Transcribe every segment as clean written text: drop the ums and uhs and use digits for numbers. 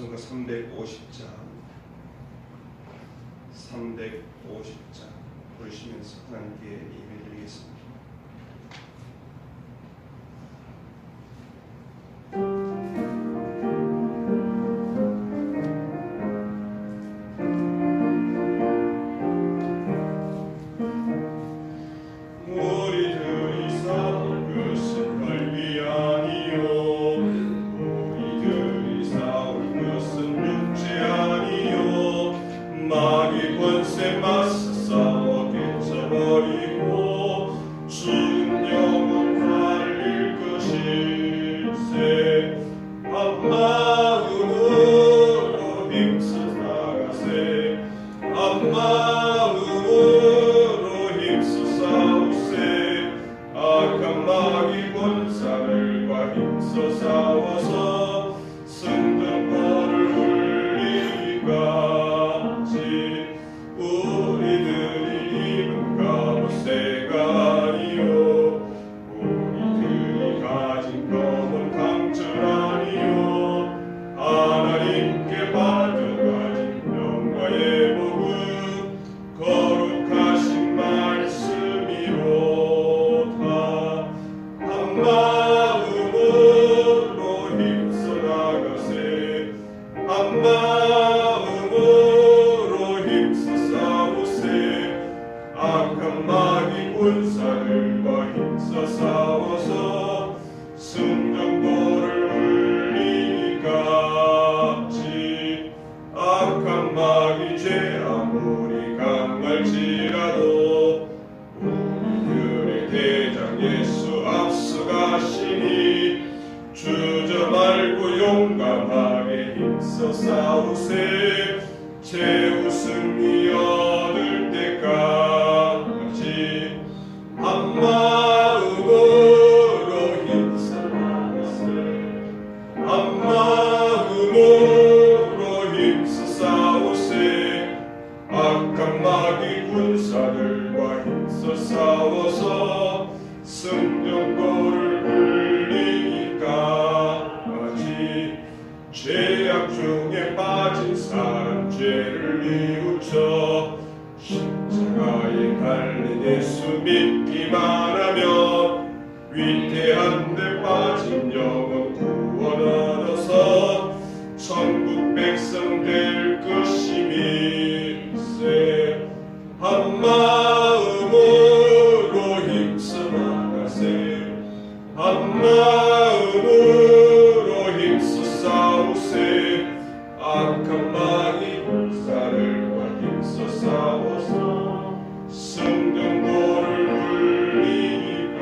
찬송가 350장 부르시면서 하나님께 예배드리겠습니다. 용감하게 힘써 싸우세. 최후 승리 얻을 때까지 한 마음으로 힘써 나가세. 한 마음으로 힘써 싸우세. 악한 마귀 군사들과 힘써 싸워서 승전보를 흘리기까지 죄악 중에 빠진 사람 죄를 뉘우쳐 십자가에 달린 예수 믿기만 하면 위태한 데 빠진 영혼 구원 얻어서 천국 백성 될 것임일세. 한 마음으로 힘써 나가세. 한 마음으로 힘써 싸우세. 악한 마귀 군사들과 힘써 싸워서 승전보를 울리기까지.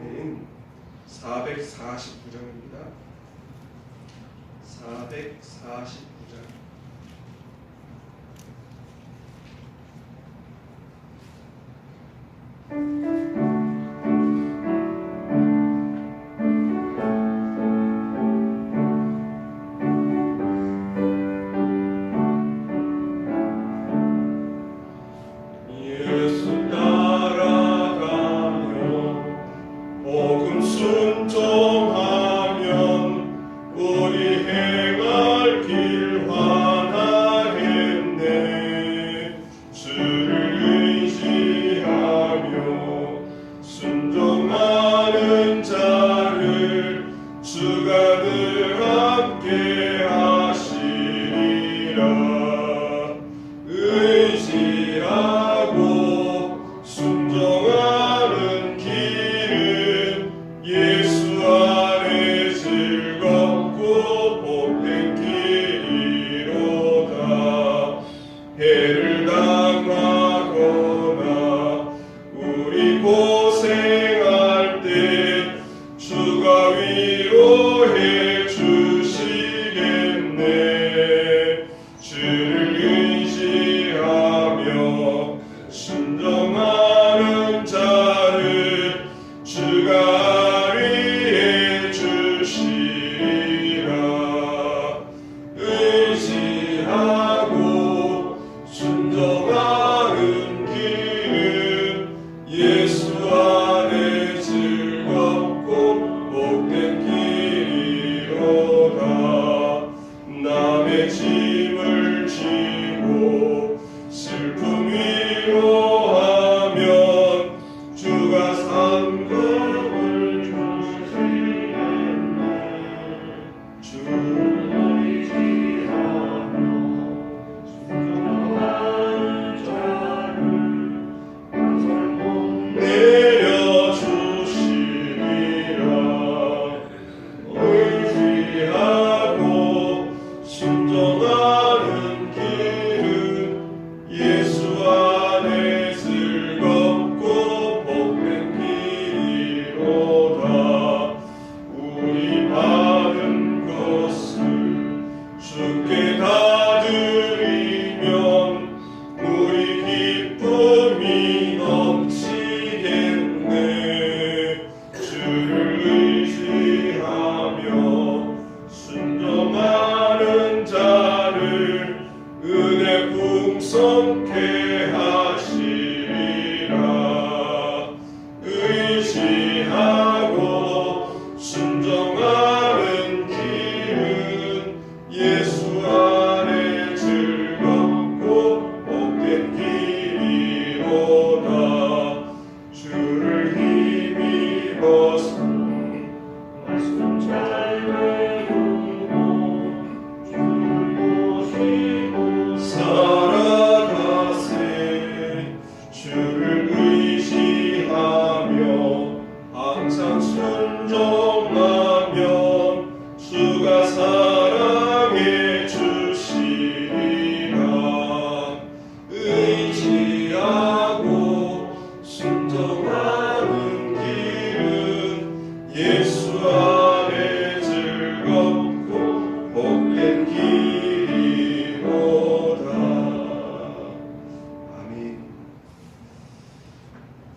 아멘. 449장입니다. 449장. 예수 따라가며 복음 순종하면 우리 행할 길 환하겠네. 주를 의지하며 순종하는 자를 주가 늘 함께 하시리라. 의지하고 순종하는 길은 예수 안에 즐겁고 복된 길이로다. 해를 당하거나 우리 고생할 때 주가 위로해 주시겠네. 주를 의지하며 순종하는 자를 주가 위해 주시리라. 의지하고 순종하는 길은 예수 안에 즐겁고 복된 길이 순종하는 길은 예수 안에 즐겁고 복된 길이로다. 주를 힘입어서 말씀 잘 배우고 주를 모시고 살아가세. 주를 의지하며 항상 순종하면 주가 사랑해 주시리라. 의지하고 순종하는 길은 예수 안에 즐겁고 복된 길이로다. 아멘.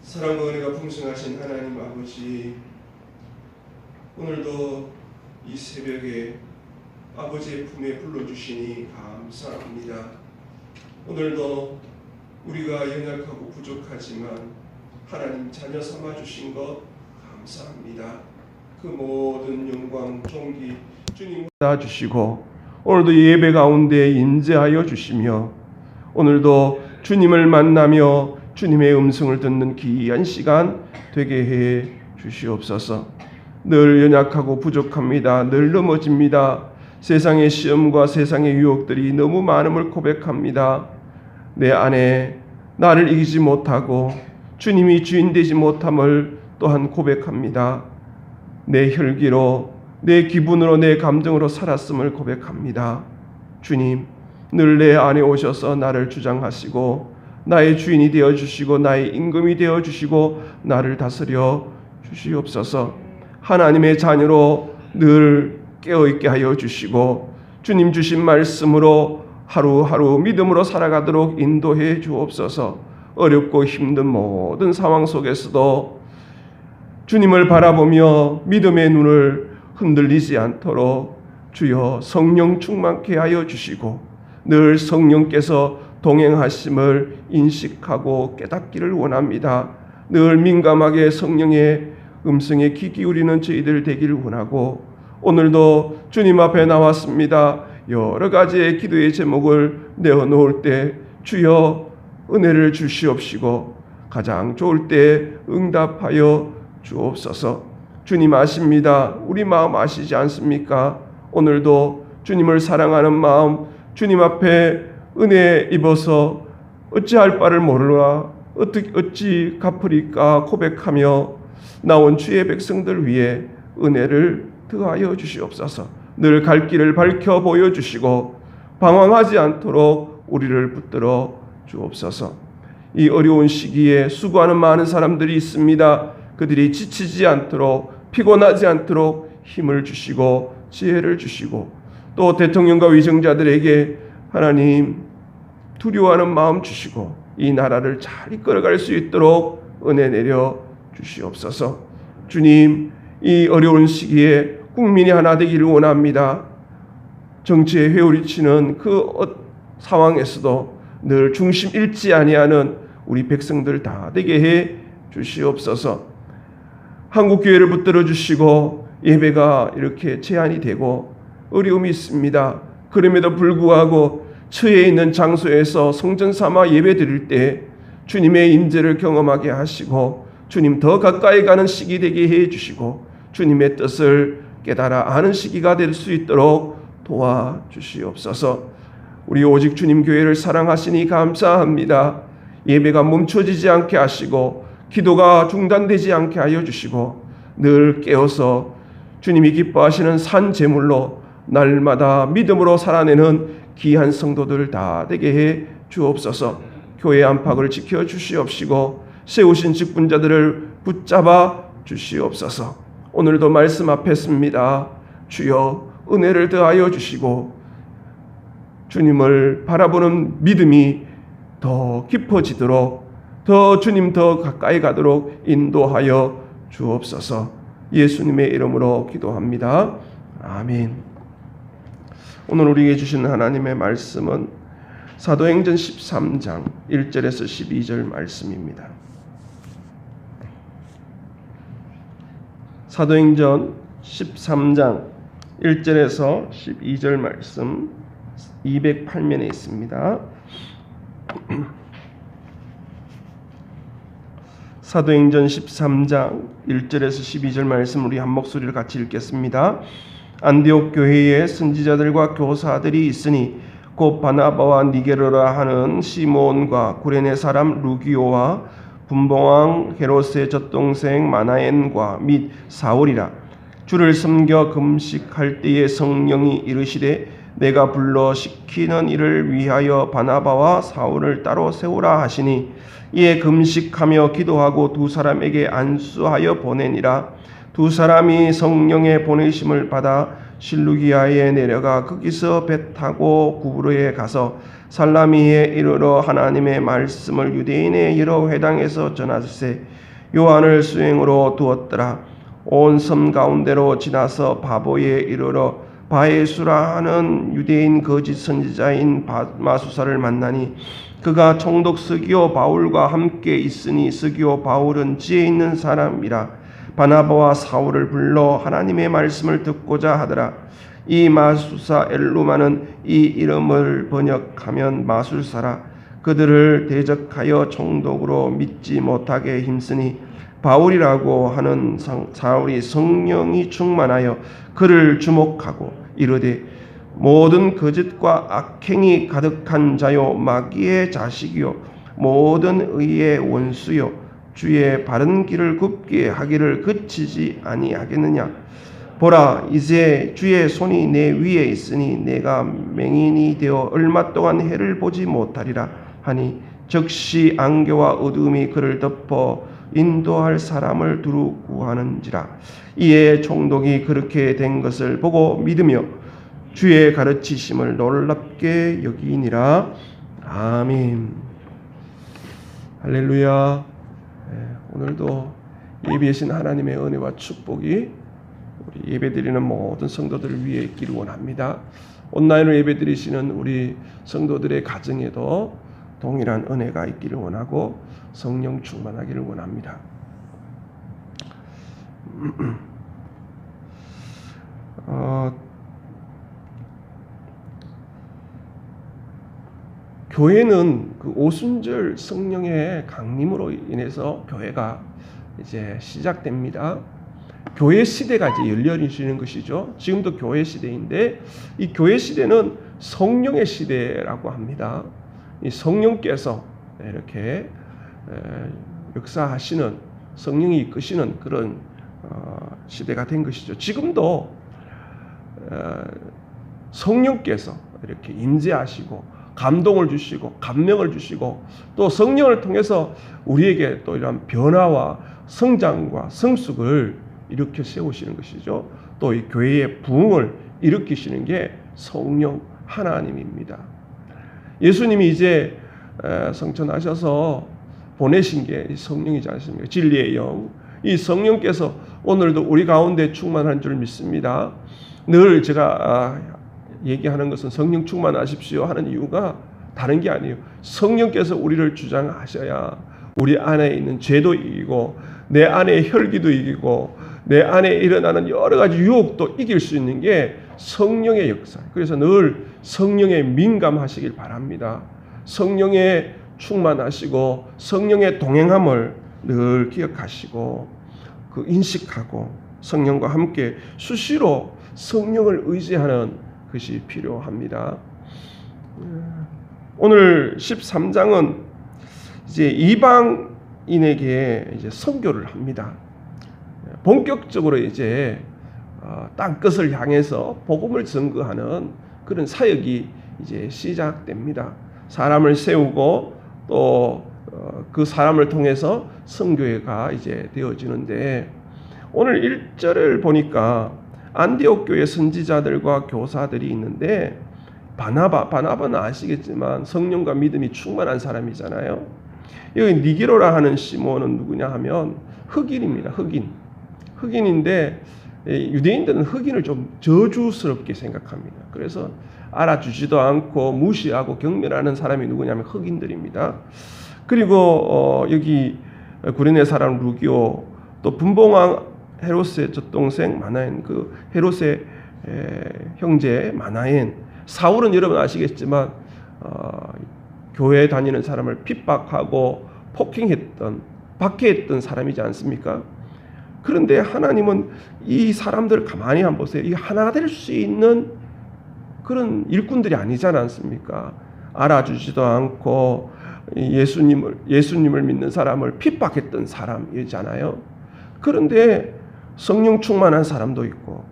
사랑과 은혜가 풍성하신 하나님 아버지, 오늘도 이 새벽에 아버지의 품에 불러주시니 감사합니다. 오늘도 우리가 연약하고 부족하지만 하나님 자녀 삼아주신 것 감사합니다. 그 모든 영광, 존귀 주님 주시고 오늘도 예배 가운데 임재하여 주시며 오늘도 주님을 만나며 주님의 음성을 듣는 귀한 시간 되게 해 주시옵소서. 늘 연약하고 부족합니다. 늘 넘어집니다. 세상의 시험과 세상의 유혹들이 너무 많음을 고백합니다. 내 안에 나를 이기지 못하고 주님이 주인 되지 못함을 또한 고백합니다. 내 혈기로, 내 기분으로, 내 감정으로 살았음을 고백합니다. 주님, 늘 내 안에 오셔서 나를 주장하시고 나의 주인이 되어주시고 나의 임금이 되어주시고 나를 다스려 주시옵소서. 하나님의 자녀로 늘 깨어있게 하여 주시고 주님 주신 말씀으로 하루하루 믿음으로 살아가도록 인도해 주옵소서. 어렵고 힘든 모든 상황 속에서도 주님을 바라보며 믿음의 눈을 흔들리지 않도록 주여 성령 충만케 하여 주시고 늘 성령께서 동행하심을 인식하고 깨닫기를 원합니다. 늘 민감하게 성령의 음성에 귀 기울이는 저희들 되기를 원하고 오늘도 주님 앞에 나왔습니다. 여러 가지의 기도의 제목을 내어놓을 때 주여 은혜를 주시옵시고 가장 좋을 때 응답하여 주옵소서. 주님 아십니다. 우리 마음 아시지 않습니까? 오늘도 주님을 사랑하는 마음 주님 앞에 은혜 입어서 어찌할 바를 모르라 어찌 갚으리까 고백하며 나온 주의 백성들 위해 은혜를 더하여 주시옵소서. 늘 갈 길을 밝혀 보여주시고 방황하지 않도록 우리를 붙들어 주옵소서. 이 어려운 시기에 수고하는 많은 사람들이 있습니다. 그들이 지치지 않도록 피곤하지 않도록 힘을 주시고 지혜를 주시고 또 대통령과 위정자들에게 하나님 두려워하는 마음 주시고 이 나라를 잘 이끌어갈 수 있도록 은혜 내려 주시옵소서. 주님, 이 어려운 시기에 국민이 하나 되기를 원합니다. 정치에 회오리치는 그 상황에서도 늘 중심 잃지 아니하는 우리 백성들 다 되게 해 주시옵소서. 한국교회를 붙들어 주시고 예배가 이렇게 제한이 되고 어려움이 있습니다. 그럼에도 불구하고 처해 있는 장소에서 성전 삼아 예배 드릴 때 주님의 임재를 경험하게 하시고 주님 더 가까이 가는 시기 되게 해 주시고 주님의 뜻을 깨달아 아는 시기가 될 수 있도록 도와주시옵소서. 우리 오직 주님 교회를 사랑하시니 감사합니다. 예배가 멈춰지지 않게 하시고 기도가 중단되지 않게 하여 주시고 늘 깨어서 주님이 기뻐하시는 산 제물로 날마다 믿음으로 살아내는 귀한 성도들 다 되게 해 주옵소서. 교회 안팎을 지켜 주시옵시고 세우신 직분자들을 붙잡아 주시옵소서. 오늘도 말씀 앞에 섭니다. 주여 은혜를 더하여 주시고 주님을 바라보는 믿음이 더 깊어지도록 더 주님 더 가까이 가도록 인도하여 주옵소서. 예수님의 이름으로 기도합니다. 아멘. 오늘 우리에게 주신 하나님의 말씀은 사도행전 13장 1절에서 12절 말씀입니다. 사도행전 13장 1절에서 12절 말씀 208면에 있습니다. 사도행전 13장 1절에서 12절 말씀 우리 한 목소리를 같이 읽겠습니다. 안디옥 교회에 선지자들과 교사들이 있으니 곧 바나바와 니게르라 하는 시몬과 구레네 사람 루기오와 분봉왕 헤롯의 젖동생 마나엔과 및 사울이라. 주를 섬겨 금식할 때에 성령이 이르시되 내가 불러 시키는 일을 위하여 바나바와 사울을 따로 세우라 하시니 이에 금식하며 기도하고 두 사람에게 안수하여 보내니라. 두 사람이 성령의 보내심을 받아 실루기아에 내려가 거기서 배 타고 구브로에 가서 살라미에 이르러 하나님의 말씀을 유대인의 여러 회당에서 전하세 요한을 수행으로 두었더라. 온 섬 가운데로 지나서 바보에 이르러 바에수라 하는 유대인 거짓 선지자인 마수사를 만나니 그가 총독 스기오 바울과 함께 있으니 스기오 바울은 지혜 있는 사람이라. 바나바와 사울을 불러 하나님의 말씀을 듣고자 하더라. 이 마수사 엘루마는 이 이름을 번역하면 마술사라. 그들을 대적하여 총독으로 믿지 못하게 힘쓰니 바울이라고 하는 사울이 성령이 충만하여 그를 주목하고 이르되 모든 거짓과 악행이 가득한 자요 마귀의 자식이요 모든 의의 원수요 주의 바른 길을 굽게 하기를 그치지 아니하겠느냐. 보라 이제 주의 손이 내 위에 있으니 내가 맹인이 되어 얼마 동안 해를 보지 못하리라 하니 즉시 안개와 어둠이 그를 덮어 인도할 사람을 두루 구하는지라. 이에 총독이 그렇게 된 것을 보고 믿으며 주의 가르치심을 놀랍게 여기니라. 아멘. 할렐루야. 오늘도 예배하신 하나님의 은혜와 축복이 우리 예배드리는 모든 성도들을 위해 있기를 원합니다. 온라인으로 예배드리시는 우리 성도들의 가정에도 동일한 은혜가 있기를 원하고 성령 충만하기를 원합니다. 교회는 그 오순절 성령의 강림으로 인해서 교회가 이제 시작됩니다. 교회 시대가 이제 열려지는 것이죠. 지금도 교회 시대인데 이 교회 시대는 성령의 시대라고 합니다. 이 성령께서 이렇게 역사하시는 성령이 이끄시는 그런 시대가 된 것이죠. 지금도 성령께서 이렇게 임재하시고 감동을 주시고 감명을 주시고 또 성령을 통해서 우리에게 또 이런 변화와 성장과 성숙을 일으켜 세우시는 것이죠. 또 이 교회의 부흥을 일으키시는 게 성령 하나님입니다. 예수님이 이제 성천하셔서 보내신 게 성령이지 않습니까? 진리의 영. 이 성령께서 오늘도 우리 가운데 충만한 줄 믿습니다. 늘 제가 얘기하는 것은 성령 충만하십시오 하는 이유가 다른 게 아니에요. 성령께서 우리를 주장하셔야 우리 안에 있는 죄도 이기고 내 안에 혈기도 이기고 내 안에 일어나는 여러 가지 유혹도 이길 수 있는 게 성령의 역사. 그래서 늘 성령에 민감하시길 바랍니다. 성령에 충만하시고 성령의 동행함을 늘 기억하시고 그 인식하고 성령과 함께 수시로 성령을 의지하는 것이 필요합니다. 오늘 13장은 이제 이방인에게 이제 선교를 합니다. 본격적으로 이제 땅 끝을 향해서 복음을 증거하는 그런 사역이 이제 시작됩니다. 사람을 세우고 또 그 사람을 통해서 선교회가 이제 되어지는데 오늘 1절을 보니까 안디옥 교회 선지자들과 교사들이 있는데 바나바는 아시겠지만 성령과 믿음이 충만한 사람이잖아요. 여기 니게로라 하는 시몬은 누구냐 하면 흑인입니다. 흑인인데 유대인들은 흑인을 좀 저주스럽게 생각합니다. 그래서 알아주지도 않고 무시하고 경멸하는 사람이 누구냐면 흑인들입니다. 그리고 여기 구레네 사람 루기오 또 분봉왕 헤롯의 젖동생 마나엔, 그 헤롯의 형제 마나엔, 사울은 여러분 아시겠지만 교회 다니는 사람을 핍박하고 폭행했던, 박해했던 사람이지 않습니까? 그런데 하나님은 이 사람들을 가만히 한번 보세요. 이 하나 될 수 있는 그런 일꾼들이 아니지 않습니까? 알아주지도 않고 예수님을 믿는 사람을 핍박했던 사람이잖아요. 그런데 성령 충만한 사람도 있고,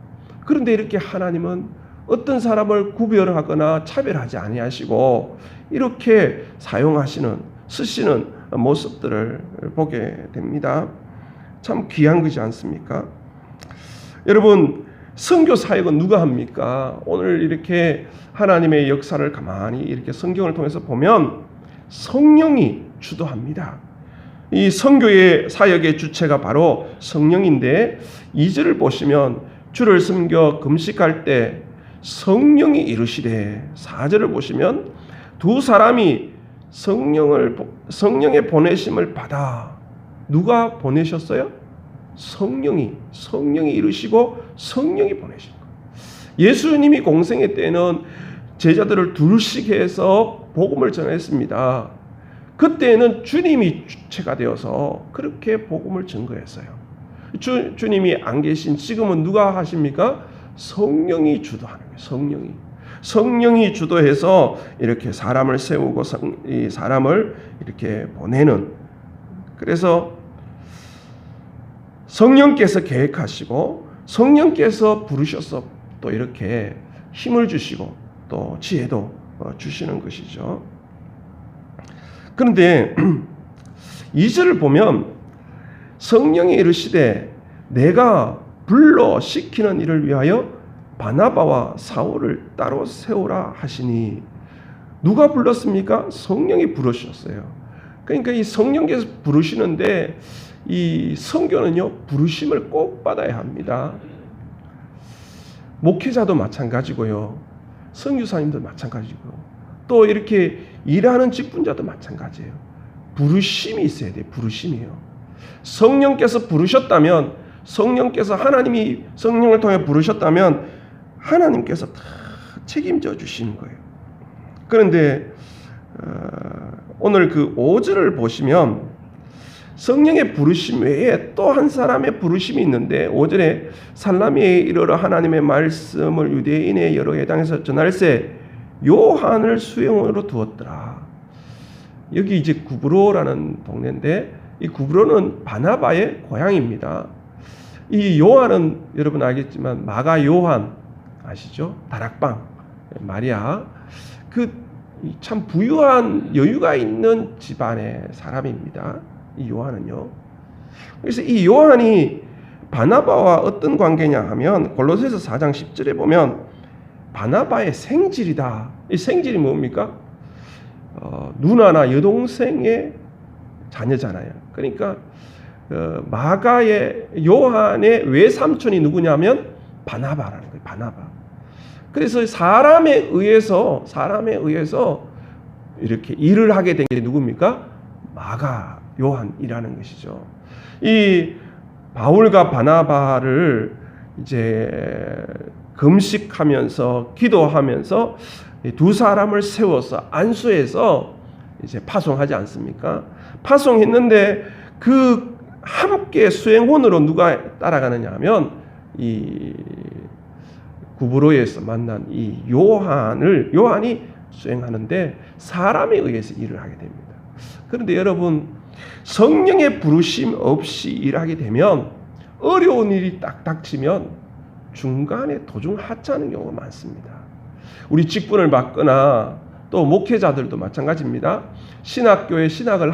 그런데 이렇게 하나님은 어떤 사람을 구별하거나 차별하지 아니하시고 이렇게 사용하시는, 쓰시는 모습들을 보게 됩니다. 참 귀한 것이지 않습니까? 여러분, 선교 사역은 누가 합니까? 오늘 이렇게 하나님의 역사를 가만히 이렇게 성경을 통해서 보면 성령이 주도합니다. 이 선교의 사역의 주체가 바로 성령인데, 2절을 보시면 주를 섬겨 금식할 때 성령이 이르시되, 4절을 보시면 두 사람이 성령의 보내심을 받아. 누가 보내셨어요? 성령이 이르시고 성령이 보내신 거예요. 예수님이 공생애 때는 제자들을 둘씩 해서 복음을 전했습니다. 그때는 주님이 주체가 되어서 그렇게 복음을 전거했어요. 주님이 안 계신 지금은 누가 하십니까? 성령이 주도하는 거예요. 성령이 주도해서 이렇게 사람을 세우고 이 사람을 이렇게 보내는, 그래서 성령께서 계획하시고 성령께서 부르셔서 또 이렇게 힘을 주시고 또 지혜도 주시는 것이죠. 그런데 2절을 보면 성령이 이르시되 내가 불러 시키는 일을 위하여 바나바와 사울을 따로 세우라 하시니, 누가 불렀습니까? 성령이 부르셨어요. 그러니까 이 성령께서 부르시는데, 이 선교는요 부르심을 꼭 받아야 합니다. 목회자도 마찬가지고요, 선교사님도 마찬가지고, 또 이렇게 일하는 직분자도 마찬가지예요. 부르심이 있어야 돼요. 부르심이에요. 성령께서 부르셨다면, 성령께서, 하나님이 성령을 통해 부르셨다면 하나님께서 다 책임져 주시는 거예요. 그런데 오늘 그 5절을 보시면 성령의 부르심 외에 또 한 사람의 부르심이 있는데, 5절에 살라미에 이르러 하나님의 말씀을 유대인의 여러 해당에서 전할세 요한을 수용으로 두었더라. 여기 이제 구브로라는 동네인데, 이 구브로는 바나바의 고향입니다. 이 요한은 여러분 알겠지만 마가 요한 아시죠? 다락방 마리아, 그 참 부유한 여유가 있는 집안의 사람입니다. 이 요한은요. 그래서 이 요한이 바나바와 어떤 관계냐 하면 골로새서 4장 10절에 보면 바나바의 생질이다. 이 생질이 뭡니까? 누나나 여동생의 자녀잖아요. 그러니까 마가의 요한의 외삼촌이 누구냐면 바나바라는 거예요. 바나바. 그래서 사람에 의해서 이렇게 일을 하게 된 게 누굽니까? 마가 요한이라는 것이죠. 이 바울과 바나바를 이제 금식하면서 기도하면서 두 사람을 세워서 안수해서 이제 파송하지 않습니까? 파송했는데 그 함께 수행원으로 누가 따라가느냐 하면 이 구브로에서 만난 이 요한이 수행하는데 사람에 의해서 일을 하게 됩니다. 그런데 여러분, 성령의 부르심 없이 일하게 되면, 어려운 일이 딱 닥치면 중간에 도중 하차하는 경우가 많습니다. 우리 직분을 맡거나 또 목회자들도 마찬가지입니다. 신학교에 신학을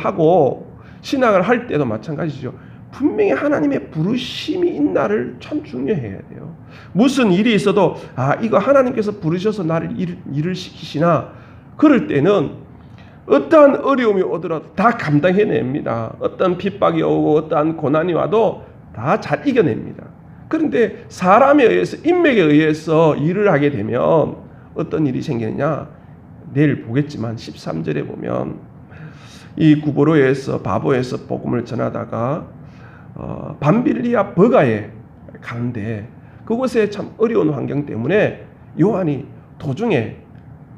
할 때도 마찬가지죠. 분명히 하나님의 부르심이 있나를 참 중요해야 돼요. 무슨 일이 있어도 이거 하나님께서 부르셔서 나를 일을 시키시나, 그럴 때는 어떠한 어려움이 오더라도 다 감당해냅니다. 어떤 핍박이 오고 어떠한 고난이 와도 다 잘 이겨냅니다. 그런데 사람에 의해서, 인맥에 의해서 일을 하게 되면 어떤 일이 생기느냐, 내일 보겠지만 13절에 보면 이 구브로에서 바보에서 복음을 전하다가 밤빌리아 버가에 가는데 그곳에 참 어려운 환경 때문에 요한이 도중에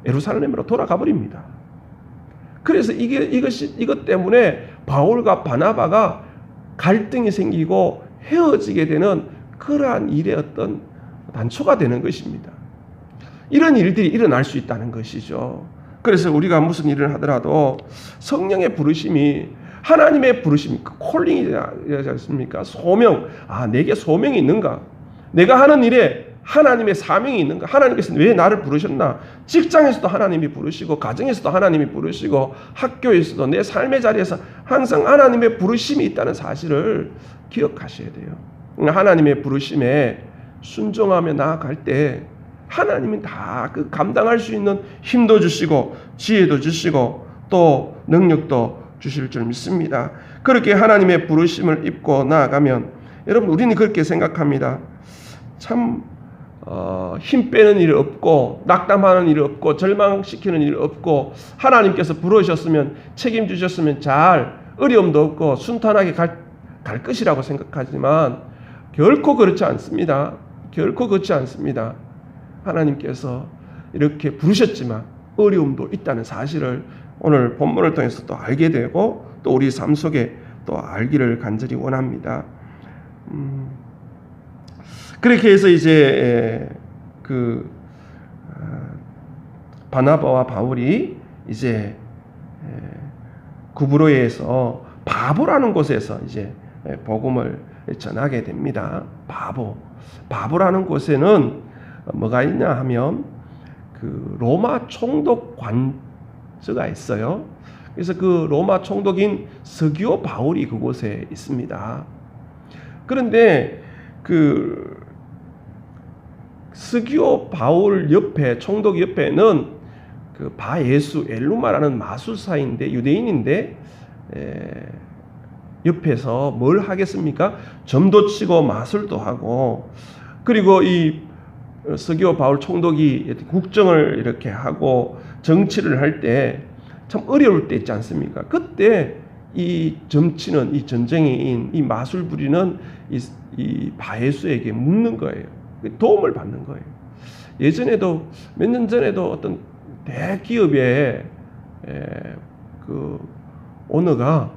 예루살렘으로 돌아가 버립니다. 그래서 이것 때문에 바울과 바나바가 갈등이 생기고 헤어지게 되는 그러한 일의 어떤 단초가 되는 것입니다. 이런 일들이 일어날 수 있다는 것이죠. 그래서 우리가 무슨 일을 하더라도 성령의 부르심이 하나님의 부르심, 콜링이지 않습니까? 소명. 내게 소명이 있는가? 내가 하는 일에 하나님의 사명이 있는가? 하나님께서 왜 나를 부르셨나? 직장에서도 하나님이 부르시고, 가정에서도 하나님이 부르시고, 학교에서도 내 삶의 자리에서 항상 하나님의 부르심이 있다는 사실을 기억하셔야 돼요. 하나님의 부르심에 순종하며 나아갈 때 하나님이 다 그 감당할 수 있는 힘도 주시고 지혜도 주시고 또 능력도 주실 줄 믿습니다. 그렇게 하나님의 부르심을 입고 나아가면 여러분 우리는 그렇게 생각합니다. 참 힘 빼는 일 없고 낙담하는 일 없고 절망시키는 일 없고 하나님께서 부르셨으면 책임주셨으면 잘 어려움도 없고 순탄하게 갈 것이라고 생각하지만 결코 그렇지 않습니다. 결코 그렇지 않습니다. 하나님께서 이렇게 부르셨지만 어려움도 있다는 사실을 오늘 본문을 통해서 또 알게 되고 또 우리 삶 속에 또 알기를 간절히 원합니다. 그렇게 해서 이제 바나바와 바울이 이제 구브로에서 바보라는 곳에서 이제 복음을 전하게 됩니다. 바보라는 곳에는 뭐가 있냐 하면 그 로마 총독 관저가 있어요. 그래서 그 로마 총독인 서기오 바울이 그곳에 있습니다. 그런데 그 서기오 바울 옆에 총독 옆에는 그 바예수 엘루마라는 마술사인데 유대인인데 옆에서 뭘 하겠습니까? 점도 치고 마술도 하고 그리고 이 서기오 바울 총독이 국정을 이렇게 하고 정치를 할 때 참 어려울 때 있지 않습니까? 그때 이 점치는 이 전쟁인 이 마술 부리는 이 바예수에게 묻는 거예요. 도움을 받는 거예요. 예전에도 몇 년 전에도 어떤 대기업의 그 오너가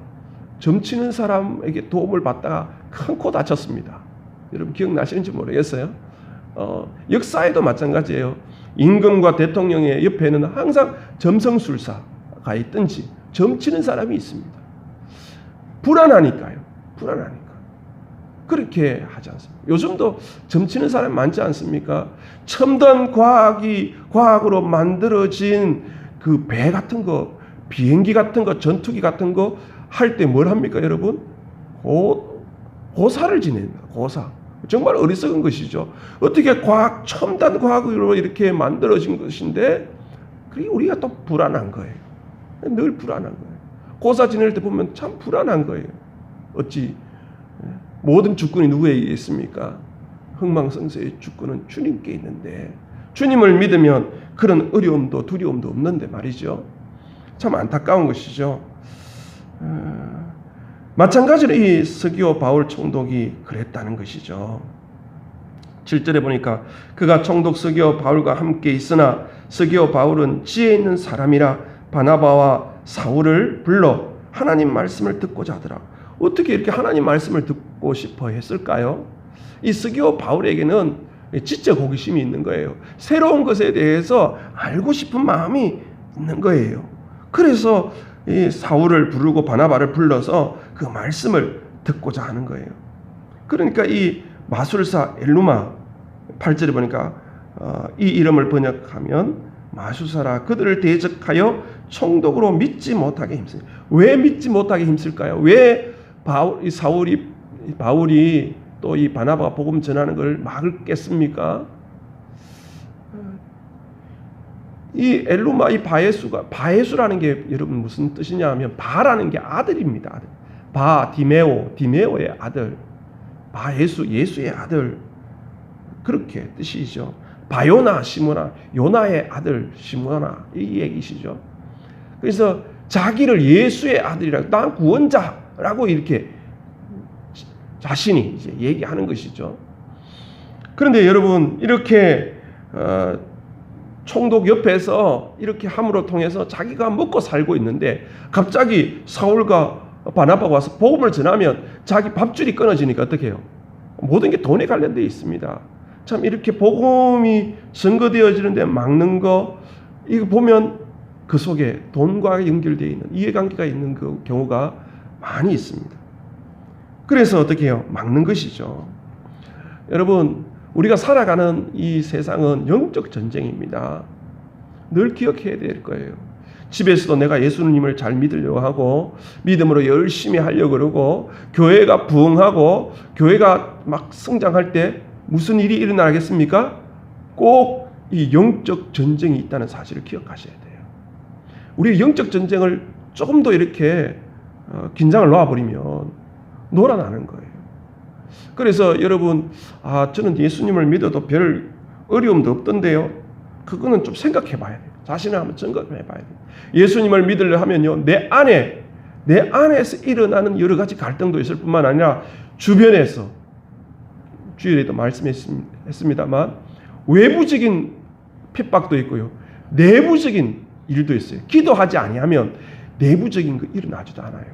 점치는 사람에게 도움을 받다가 큰 코 다쳤습니다. 여러분 기억나시는지 모르겠어요. 역사에도 마찬가지예요. 임금과 대통령의 옆에는 항상 점성술사가 있든지 점치는 사람이 있습니다. 불안하니까요. 그렇게 하지 않습니까? 요즘도 점치는 사람이 많지 않습니까? 첨단 과학으로 만들어진 그 배 같은 거, 비행기 같은 거, 전투기 같은 거 할 때 뭘 합니까, 여러분? 고사를 지냅니다. 고사. 정말 어리석은 것이죠. 어떻게 첨단 과학으로 이렇게 만들어진 것인데, 그게 우리가 또 불안한 거예요. 늘 불안한 거예요. 고사 지낼 때 보면 참 불안한 거예요. 어찌 모든 주권이 누구에게 있습니까? 흥망성쇠의 주권은 주님께 있는데 주님을 믿으면 그런 어려움도 두려움도 없는데 말이죠. 참 안타까운 것이죠. 마찬가지로 이 서기오 바울 총독이 그랬다는 것이죠. 7절에 보니까 그가 총독 서기오 바울과 함께 있으나 서기오 바울은 지혜 있는 사람이라 바나바와 사울을 불러 하나님 말씀을 듣고자 하더라. 어떻게 이렇게 하나님 말씀을 듣고 싶어 했을까요? 이 서기오 바울에게는 지적 호기심이 있는 거예요. 새로운 것에 대해서 알고 싶은 마음이 있는 거예요. 그래서 이 사울을 부르고 바나바를 불러서 그 말씀을 듣고자 하는 거예요. 그러니까 이 마술사 엘루마 8절에 보니까 이 이름을 번역하면 마술사라 그들을 대적하여 총독으로 믿지 못하게 힘쓰니. 왜 믿지 못하게 힘쓸까요? 왜 바울이 또 이 바나바가 복음 전하는 걸 막겠습니까? 이 엘루마, 이 바예수라는 게 여러분 무슨 뜻이냐 하면 바라는 게 아들입니다. 아들. 디메오의 아들. 바예수, 예수의 아들. 그렇게 뜻이죠. 바요나, 시모나, 요나의 아들 시모나 이 얘기시죠. 그래서 자기를 예수의 아들이라고, 난 구원자라고 이렇게 자신이 이제 얘기하는 것이죠. 그런데 여러분 이렇게 총독 옆에서 이렇게 함으로 통해서 자기가 먹고 살고 있는데 갑자기 사울과 바나바가 와서 복음을 전하면 자기 밥줄이 끊어지니까 어떻게 해요? 모든 게 돈에 관련되어 있습니다. 참 이렇게 복음이 증거되어지는데 막는 거 이거 보면 그 속에 돈과 연결되어 있는 이해관계가 있는 그 경우가 많이 있습니다. 그래서 어떻게 해요? 막는 것이죠. 여러분 우리가 살아가는 이 세상은 영적 전쟁입니다. 늘 기억해야 될 거예요. 집에서도 내가 예수님을 잘 믿으려고 하고 믿음으로 열심히 하려고 그러고 교회가 부흥하고 교회가 막 성장할 때 무슨 일이 일어나겠습니까? 꼭 이 영적 전쟁이 있다는 사실을 기억하셔야 돼요. 우리 영적 전쟁을 조금 더 이렇게 긴장을 놓아버리면 놀아나는 거예요. 그래서 여러분 저는 예수님을 믿어도 별 어려움도 없던데요. 그거는 좀 생각해 봐야 돼요. 자신을 한번 점검해 봐야 돼요. 예수님을 믿으려 하면요. 내 안에서 일어나는 여러 가지 갈등도 있을 뿐만 아니라 주변에서 주일에도 말씀했습니다만 외부적인 핍박도 있고요. 내부적인 일도 있어요. 기도하지 아니하면 내부적인 거 일어나지도 않아요.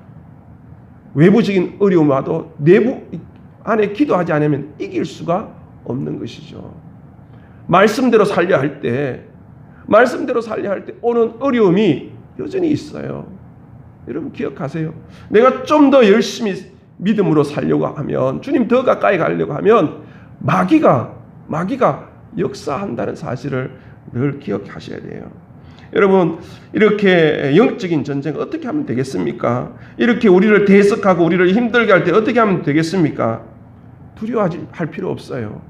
외부적인 어려움 와도 내부 안에 기도하지 않으면 이길 수가 없는 것이죠. 말씀대로 살려 할 때 오는 어려움이 여전히 있어요. 여러분 기억하세요. 내가 좀 더 열심히 믿음으로 살려고 하면 주님 더 가까이 가려고 하면 마귀가 역사한다는 사실을 늘 기억하셔야 돼요. 여러분 이렇게 영적인 전쟁 어떻게 하면 되겠습니까? 이렇게 우리를 대적하고 우리를 힘들게 할 때 어떻게 하면 되겠습니까? 두려워할 필요 없어요.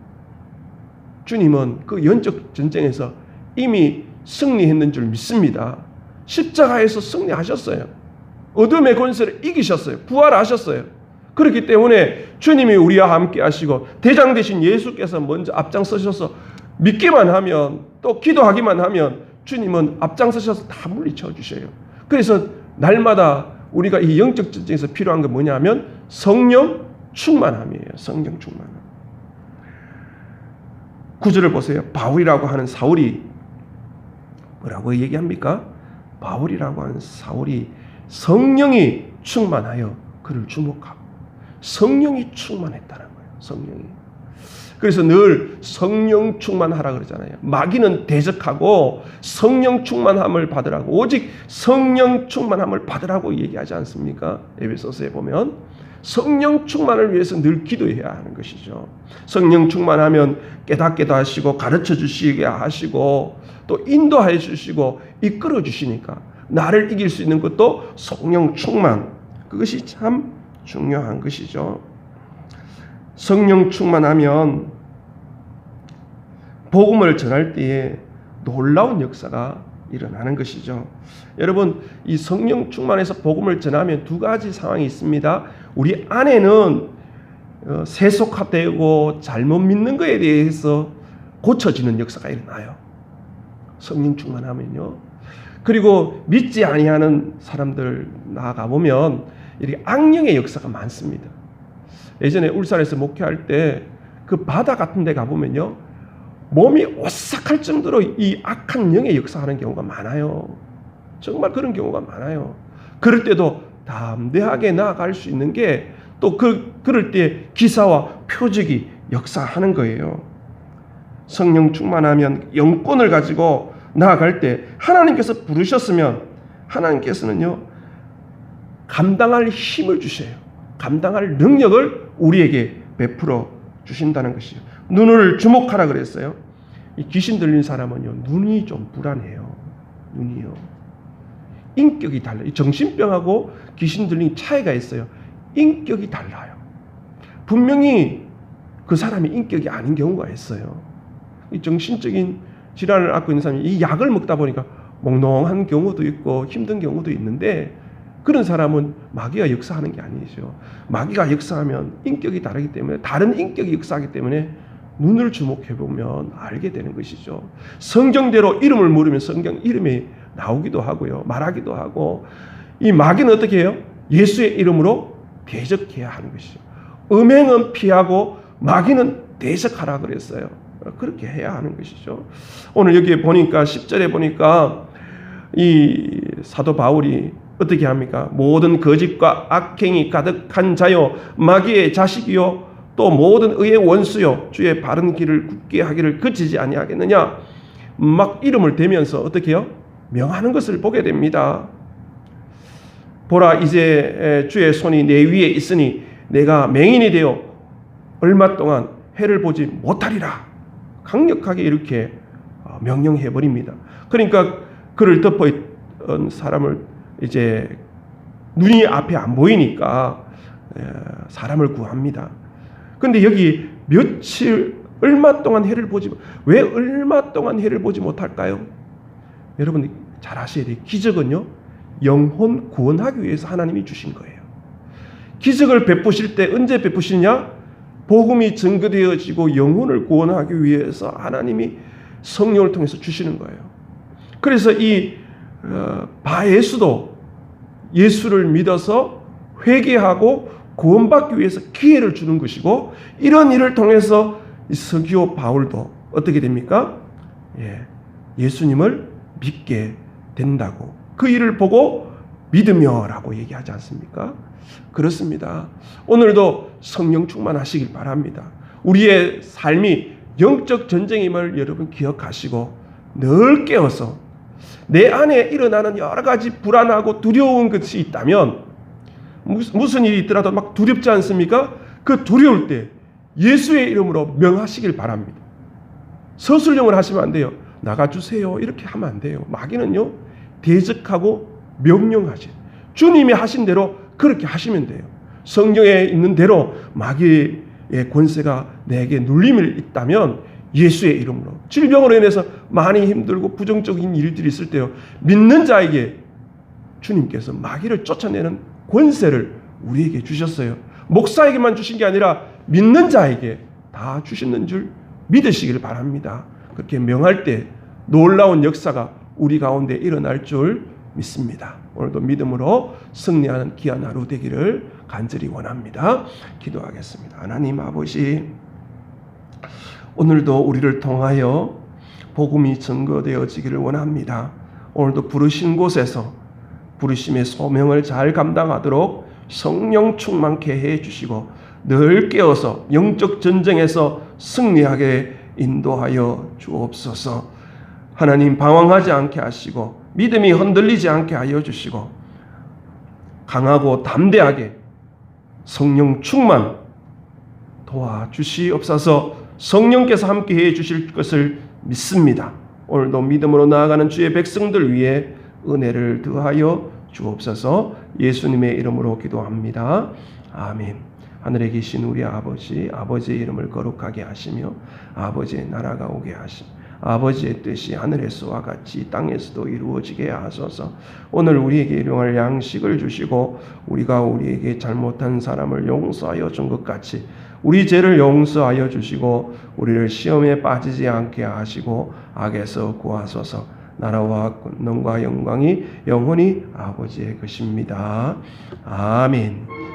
주님은 그 영적 전쟁에서 이미 승리했는 줄 믿습니다. 십자가에서 승리하셨어요. 어둠의 권세를 이기셨어요. 부활하셨어요. 그렇기 때문에 주님이 우리와 함께 하시고 대장 되신 예수께서 먼저 앞장서셔서 믿기만 하면 또 기도하기만 하면 주님은 앞장서셔서 다 물리쳐 주셔요. 그래서 날마다 우리가 이 영적 전쟁에서 필요한 건 뭐냐면 성령 충만함이에요. 성령 충만함. 9절을 보세요. 바울이라고 하는 사울이 뭐라고 얘기합니까? 바울이라고 하는 사울이 성령이 충만하여 그를 주목하고 성령이 충만했다는 거예요. 성령이. 그래서 늘 성령 충만하라 그러잖아요. 마귀는 대적하고 성령 충만함을 받으라고 오직 성령 충만함을 받으라고 얘기하지 않습니까? 에베소서에 보면 성령 충만을 위해서 늘 기도해야 하는 것이죠. 성령 충만하면 깨닫게도 하시고 가르쳐 주시게 하시고 또 인도해 주시고 이끌어 주시니까 나를 이길 수 있는 것도 성령 충만, 그것이 참 중요한 것이죠. 성령 충만하면 복음을 전할 때에 놀라운 역사가 일어나는 것이죠. 여러분 이 성령 충만해서 복음을 전하면 두 가지 상황이 있습니다. 우리 안에는 세속화되고 잘못 믿는 것에 대해서 고쳐지는 역사가 일어나요. 성령 충만하면요. 그리고 믿지 아니하는 사람들 나아가 보면 이렇게 악령의 역사가 많습니다. 예전에 울산에서 목회할 때 그 바다 같은 데 가보면요. 몸이 오싹할 정도로 이 악한 영의 역사하는 경우가 많아요. 정말 그런 경우가 많아요. 그럴 때도 담대하게 나아갈 수 있는 게 또 그럴 때 기사와 표적이 역사하는 거예요. 성령 충만하면 영권을 가지고 나아갈 때 하나님께서 부르셨으면 하나님께서는요. 감당할 힘을 주셔요. 감당할 능력을 우리에게 베풀어 주신다는 것이죠. 눈을 주목하라 그랬어요. 이 귀신 들린 사람은요. 눈이 좀 불안해요. 눈이요. 인격이 달라요. 이 정신병하고 귀신 들린 차이가 있어요. 인격이 달라요. 분명히 그 사람이 인격이 아닌 경우가 있어요. 이 정신적인 질환을 앓고 있는 사람이 이 약을 먹다 보니까 몽롱한 경우도 있고 힘든 경우도 있는데 그런 사람은 마귀가 역사하는 게 아니죠. 마귀가 역사하면 인격이 다르기 때문에 다른 인격이 역사하기 때문에 눈을 주목해 보면 알게 되는 것이죠. 성경대로 이름을 물으면 성경 이름이 나오기도 하고요. 말하기도 하고 이 마귀는 어떻게 해요? 예수의 이름으로 대적해야 하는 것이죠. 음행은 피하고 마귀는 대적하라 그랬어요. 그렇게 해야 하는 것이죠. 오늘 여기에 보니까 10절에 보니까 이 사도 바울이 어떻게 합니까? 모든 거짓과 악행이 가득한 자요 마귀의 자식이요 또 모든 의의 원수요 주의 바른 길을 굳게 하기를 그치지 아니하겠느냐 막 이름을 대면서 어떻게 해요? 명하는 것을 보게 됩니다. 보라 이제 주의 손이 내 위에 있으니 내가 맹인이 되어 얼마 동안 해를 보지 못하리라. 강력하게 이렇게 명령해 버립니다. 그러니까 그를 덮어있던 사람을 이제 눈이 앞에 안 보이니까 사람을 구합니다. 근데 여기 얼마 동안 해를 보지 왜 얼마 동안 해를 보지 못할까요? 여러분 잘 아셔야 돼요. 기적은요 영혼 구원하기 위해서 하나님이 주신 거예요. 기적을 베푸실 때 언제 베푸시냐? 복음이 증거되어지고 영혼을 구원하기 위해서 하나님이 성령을 통해서 주시는 거예요. 그래서 이 바예수도 예수를 믿어서 회개하고 구원받기 위해서 기회를 주는 것이고 이런 일을 통해서 이 서기오 바울도 어떻게 됩니까? 예수님을 믿게 된다고 그 일을 보고 믿으며라고 얘기하지 않습니까? 그렇습니다. 오늘도 성령 충만하시길 바랍니다. 우리의 삶이 영적 전쟁임을 여러분 기억하시고 늘 깨어서 내 안에 일어나는 여러 가지 불안하고 두려운 것이 있다면 무슨 일이 있더라도 막 두렵지 않습니까? 그 두려울 때 예수의 이름으로 명하시길 바랍니다. 서술형을 하시면 안 돼요. 나가주세요 이렇게 하면 안 돼요. 마귀는요 대적하고 명령하시 주님이 하신 대로 그렇게 하시면 돼요. 성경에 있는 대로 마귀의 권세가 내게 눌림이 있다면 예수의 이름으로 질병으로 인해서 많이 힘들고 부정적인 일들이 있을 때요 믿는 자에게 주님께서 마귀를 쫓아내는 권세를 우리에게 주셨어요. 목사에게만 주신 게 아니라 믿는 자에게 다 주시는 줄 믿으시길 바랍니다. 그렇게 명할 때 놀라운 역사가 우리 가운데 일어날 줄 믿습니다. 오늘도 믿음으로 승리하는 귀한 하루 되기를 간절히 원합니다. 기도하겠습니다. 하나님 아버지, 오늘도 우리를 통하여 복음이 증거되어지기를 원합니다. 오늘도 부르신 곳에서 부르심의 소명을 잘 감당하도록 성령 충만케 해주시고 늘 깨어서 영적 전쟁에서 승리하게 인도하여 주옵소서. 하나님 방황하지 않게 하시고 믿음이 흔들리지 않게 하여 주시고 강하고 담대하게 성령 충만 도와주시옵소서. 성령께서 함께해 주실 것을 믿습니다. 오늘도 믿음으로 나아가는 주의 백성들 위해 은혜를 더하여 주옵소서. 예수님의 이름으로 기도합니다. 아멘. 하늘에 계신 우리 아버지, 아버지의 이름을 거룩하게 하시며 아버지의 나라가 오게 하시며 아버지의 뜻이 하늘에서와 같이 땅에서도 이루어지게 하소서. 오늘 우리에게 일용할 양식을 주시고 우리가 우리에게 잘못한 사람을 용서하여 준 것 같이 우리 죄를 용서하여 주시고 우리를 시험에 빠지지 않게 하시고 악에서 구하소서. 나라와 권능과 영광이 영원히 아버지의 것입니다. 아멘.